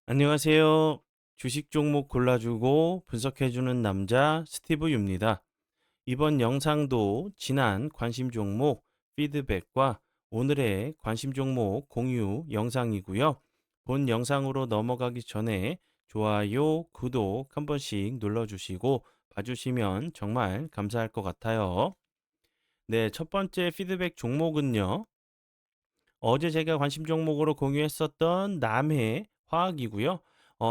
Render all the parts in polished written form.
안녕하세요. 주식 종목 골라주고 분석해주는 남자 스티브 유입니다. 이번 영상도 지난 관심 종목 피드백과 오늘의 관심 종목 공유 영상이고요. 본 영상으로 넘어가기 전에 좋아요, 구독 한 번씩 눌러주시고 봐주시면 정말 감사할 것 같아요. 네, 첫 번째 피드백 종목은요. 어제 제가 관심 종목으로 공유했었던 남해 화학이고요.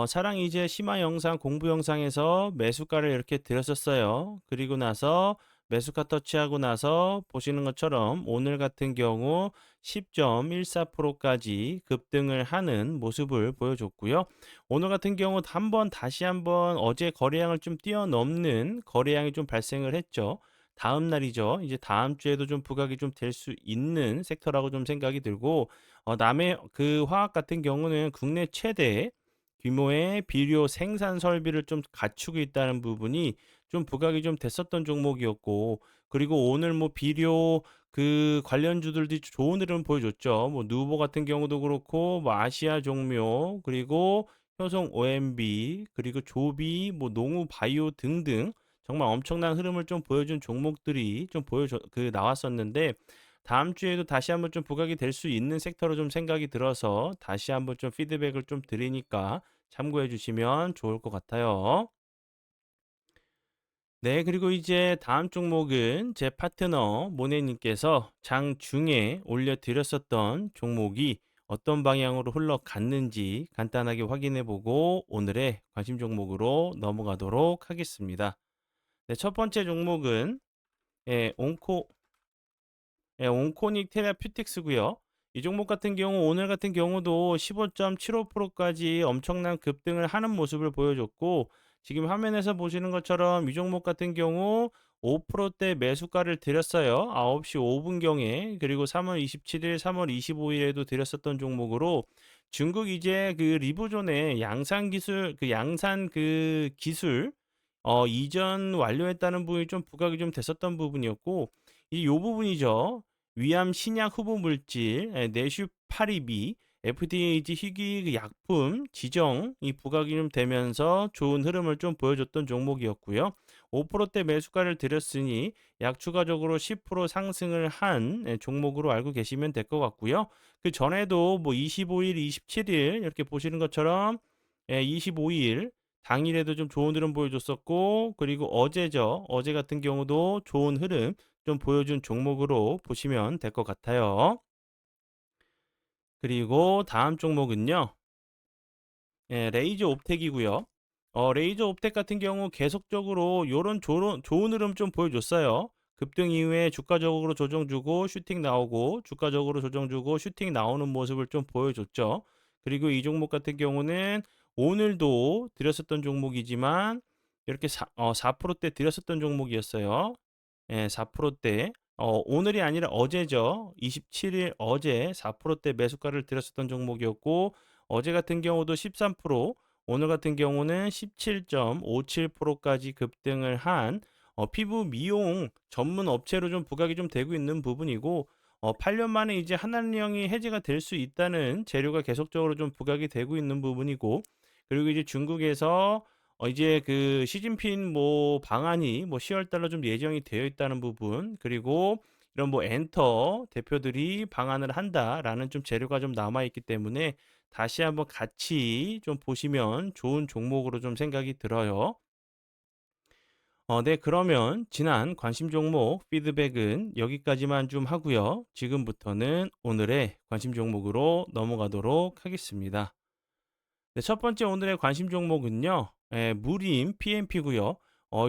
사랑 이제 심화 영상 공부 영상에서 매수가를 이렇게 드렸었어요. 그리고 나서 매수가 터치하고 나서 보시는 것처럼 오늘 같은 경우 10.14%까지 급등을 하는 모습을 보여줬고요. 오늘 같은 경우 다시 한번 어제 거래량을 좀 뛰어넘는 거래량이 좀 발생을 했죠. 다음 날이죠. 이제 다음 주에도 좀 부각이 좀 될 수 있는 섹터라고 좀 생각이 들고, 남의 그 화학 같은 경우는 국내 최대 규모의 비료 생산 설비를 좀 갖추고 있다는 부분이 좀 부각이 좀 됐었던 종목이었고, 그리고 오늘 뭐 비료 그 관련주들도 좋은 흐름 보여줬죠. 뭐 누보 같은 경우도 그렇고, 뭐 아시아 종묘, 그리고 효성 OMB, 그리고 조비, 뭐 농우 바이오 등등 정말 엄청난 흐름을 좀 보여준 종목들이 좀 나왔었는데, 다음 주에도 다시 한번 좀 부각이 될 수 있는 섹터로 좀 생각이 들어서 다시 한번 좀 피드백을 좀 드리니까 참고해 주시면 좋을 것 같아요. 네, 그리고 이제 다음 종목은 제 파트너 모네님께서 장중에 올려드렸었던 종목이 어떤 방향으로 흘러갔는지 간단하게 확인해 보고 오늘의 관심 종목으로 넘어가도록 하겠습니다. 네, 첫 번째 종목은 예, 온코닉 테라퓨틱스고요. 이 종목 같은 경우 오늘 같은 경우도 15.75%까지 엄청난 급등을 하는 모습을 보여줬고, 지금 화면에서 보시는 것처럼 이 종목 같은 경우 5%대 매수가를 드렸어요. 9시 5분경에. 그리고 3월 27일, 3월 25일에도 드렸었던 종목으로 중국 이제 그 리보존의 양산 그 기술 이전 완료했다는 부분이 좀 부각이 좀 됐었던 부분이었고, 이 요 부분이죠. 위암 신약 후보 물질 네슈파리비 FDA 희귀 그 약품 지정이 부각이 좀 되면서 좋은 흐름을 좀 보여줬던 종목이었고요. 5%대 매수가를 드렸으니 약 추가적으로 10% 상승을 한 종목으로 알고 계시면 될 것 같고요. 그 전에도 뭐 25일, 27일 이렇게 보시는 것처럼 25일 당일에도 좀 좋은 흐름 보여줬었고, 그리고 어제죠. 어제 같은 경우도 좋은 흐름 좀 보여준 종목으로 보시면 될 것 같아요. 그리고 다음 종목은요. 레이저 옵텍이고요. 레이저 옵텍 같은 경우 계속적으로 요런 좋은 흐름 좀 보여줬어요. 급등 이후에 주가적으로 조정 주고 슈팅 나오고 주가적으로 조정 주고 슈팅 나오는 모습을 좀 보여줬죠. 그리고 이 종목 같은 경우는 오늘도 드렸었던 종목이지만 이렇게 4%대 드렸었던 종목이었어요. 4%대. 오늘이 아니라 어제죠. 27일 어제 4%대 매수가를 들였었던 종목이었고, 어제 같은 경우도 13%, 오늘 같은 경우는 17.57%까지 급등을 한 피부 미용 전문 업체로 좀 부각이 좀 되고 있는 부분이고, 8년 만에 이제 한한령이 해제가 될 수 있다는 재료가 계속적으로 좀 부각이 되고 있는 부분이고, 그리고 이제 중국에서 이제 그 시진핑 뭐 방안이 뭐 10월 달로 좀 예정이 되어 있다는 부분, 그리고 이런 뭐 엔터 대표들이 방한을 한다라는 좀 재료가 좀 남아 있기 때문에 다시 한번 같이 좀 보시면 좋은 종목으로 좀 생각이 들어요. 네, 그러면 지난 관심 종목 피드백은 여기까지만 좀 하고요. 지금부터는 오늘의 관심 종목으로 넘어가도록 하겠습니다. 네, 첫 번째 오늘의 관심 종목은요. 무림 PMP고요.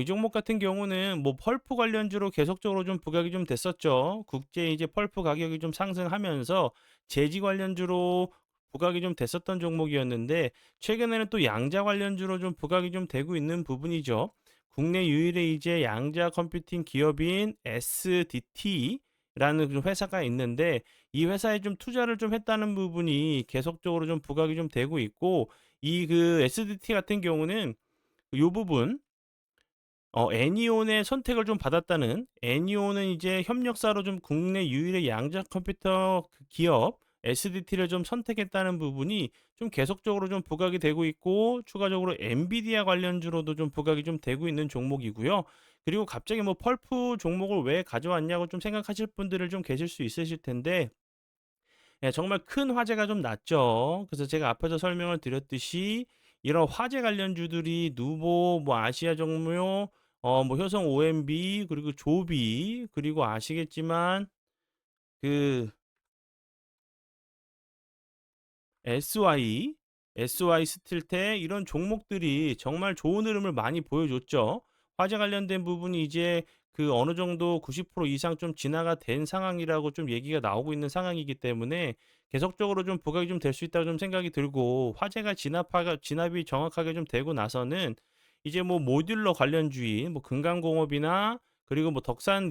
이 종목 같은 경우는 뭐 펄프 관련주로 계속적으로 좀 부각이 좀 됐었죠. 국제 이제 펄프 가격이 좀 상승하면서 제지 관련주로 부각이 좀 됐었던 종목이었는데, 최근에는 또 양자 관련주로 좀 부각이 좀 되고 있는 부분이죠. 국내 유일의 이제 양자 컴퓨팅 기업인 SDT라는 회사가 있는데, 이 회사에 좀 투자를 좀 했다는 부분이 계속적으로 좀 부각이 좀 되고 있고, 이 그 SDT 같은 경우는 요 부분 애니온의 선택을 좀 받았다는, 애니온은 이제 협력사로 좀 국내 유일의 양자 컴퓨터 그 기업 SDT를 좀 선택했다는 부분이 좀 계속적으로 좀 부각이 되고 있고, 추가적으로 엔비디아 관련주로도 좀 부각이 좀 되고 있는 종목이고요. 그리고 갑자기 뭐 펄프 종목을 왜 가져왔냐고 좀 생각하실 분들을 좀 계실 수 있으실 텐데, 예, 정말 큰 화제가 좀 났죠. 그래서 제가 앞에서 설명을 드렸듯이 이런 화재 관련주들이 누보, 뭐 아시아 정유, 뭐 효성 OMB, 그리고 조비, 그리고 아시겠지만 그 SY 스틸텍, 이런 종목들이 정말 좋은 흐름을 많이 보여줬죠. 화재 관련된 부분이 이제 그 어느 정도 90% 이상 좀 진화가 된 상황이라고 좀 얘기가 나오고 있는 상황이기 때문에 계속적으로 좀 부각이 좀 될 수 있다고 좀 생각이 들고, 화재가 진압이 정확하게 좀 되고 나서는 이제 뭐 모듈러 관련주인 뭐 금강공업이나 그리고 뭐 덕산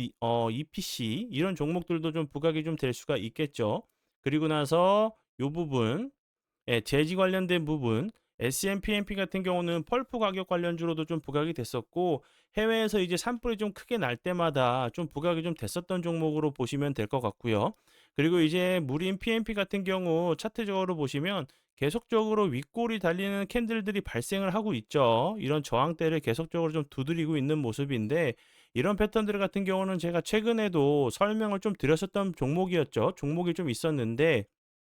EPC, 이런 종목들도 좀 부각이 좀 될 수가 있겠죠. 그리고 나서 요 부분, 예, 제지 관련된 부분, S&P 같은 경우는 펄프 가격 관련주로도 좀 부각이 됐었고, 해외에서 이제 산불이 좀 크게 날 때마다 좀 부각이 좀 됐었던 종목으로 보시면 될 것 같고요. 그리고 이제 무린 PMP 같은 경우 차트적으로 보시면 계속적으로 윗골이 달리는 캔들들이 발생을 하고 있죠. 이런 저항대를 계속적으로 좀 두드리고 있는 모습인데, 이런 패턴들 같은 경우는 제가 최근에도 설명을 좀 드렸었던 종목이었죠. 종목이 좀 있었는데,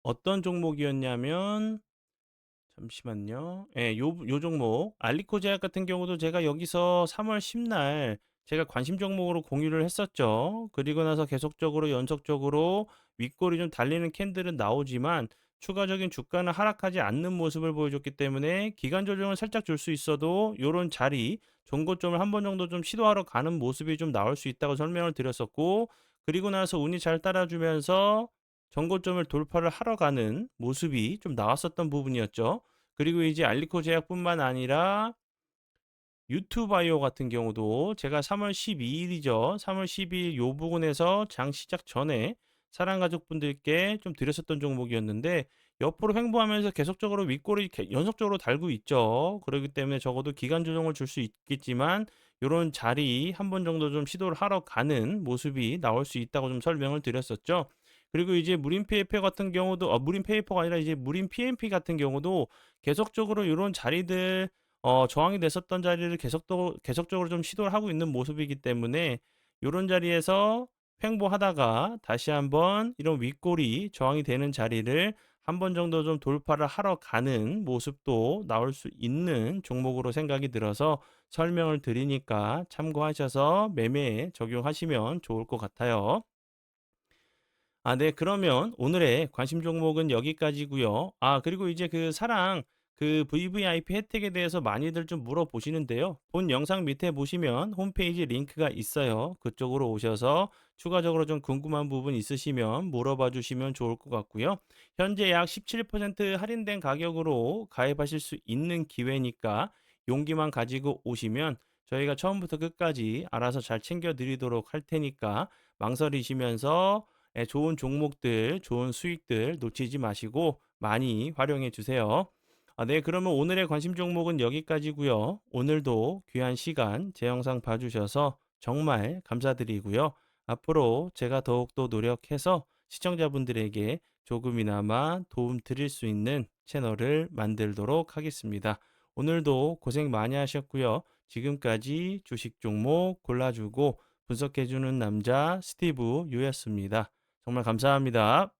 어떤 종목이었냐면, 잠시만요. 예, 요 종목 알리코제약 같은 경우도 제가 여기서 3월 10날 제가 관심 종목으로 공유를 했었죠. 그리고 나서 계속적으로 연속적으로 윗골이 좀 달리는 캔들은 나오지만 추가적인 주가는 하락하지 않는 모습을 보여줬기 때문에 기간 조정을 살짝 줄 수 있어도 요런 자리 종고점을 한 번 정도 좀 시도하러 가는 모습이 좀 나올 수 있다고 설명을 드렸었고, 그리고 나서 운이 잘 따라주면서 정고점을 돌파를 하러 가는 모습이 좀 나왔었던 부분이었죠. 그리고 이제 알리코 제약뿐만 아니라 유투바이오 같은 경우도 제가 3월 12일이죠. 3월 12일 요 부분에서 장 시작 전에 사랑 가족분들께 좀 드렸었던 종목이었는데, 옆으로 횡보하면서 계속적으로 윗골이 연속적으로 달고 있죠. 그렇기 때문에 적어도 기간 조정을 줄 수 있겠지만 요런 자리 한 번 정도 좀 시도를 하러 가는 모습이 나올 수 있다고 좀 설명을 드렸었죠. 그리고 이제 무린 페이퍼 같은 경우도, 무린 페이퍼가 아니라 이제 무린 PMP 같은 경우도 계속적으로 요런 자리들, 저항이 됐었던 자리를 계속적으로 좀 시도를 하고 있는 모습이기 때문에 요런 자리에서 횡보하다가 다시 한번 이런 윗골이 저항이 되는 자리를 한 번 정도 좀 돌파를 하러 가는 모습도 나올 수 있는 종목으로 생각이 들어서 설명을 드리니까 참고하셔서 매매에 적용하시면 좋을 것 같아요. 네. 그러면 오늘의 관심 종목은 여기까지고요. 그리고 이제 그 사랑 그 VVIP 혜택에 대해서 많이들 좀 물어보시는데요. 본 영상 밑에 보시면 홈페이지 링크가 있어요. 그쪽으로 오셔서 추가적으로 좀 궁금한 부분 있으시면 물어봐 주시면 좋을 것 같고요. 현재 약 17% 할인된 가격으로 가입하실 수 있는 기회니까 용기만 가지고 오시면 저희가 처음부터 끝까지 알아서 잘 챙겨 드리도록 할 테니까, 망설이시면서 좋은 종목들, 좋은 수익들 놓치지 마시고 많이 활용해 주세요. 네, 그러면 오늘의 관심 종목은 여기까지고요. 오늘도 귀한 시간 제 영상 봐주셔서 정말 감사드리고요. 앞으로 제가 더욱더 노력해서 시청자분들에게 조금이나마 도움 드릴 수 있는 채널을 만들도록 하겠습니다. 오늘도 고생 많이 하셨고요. 지금까지 주식 종목 골라주고 분석해주는 남자 스티브 유였습니다. 정말 감사합니다.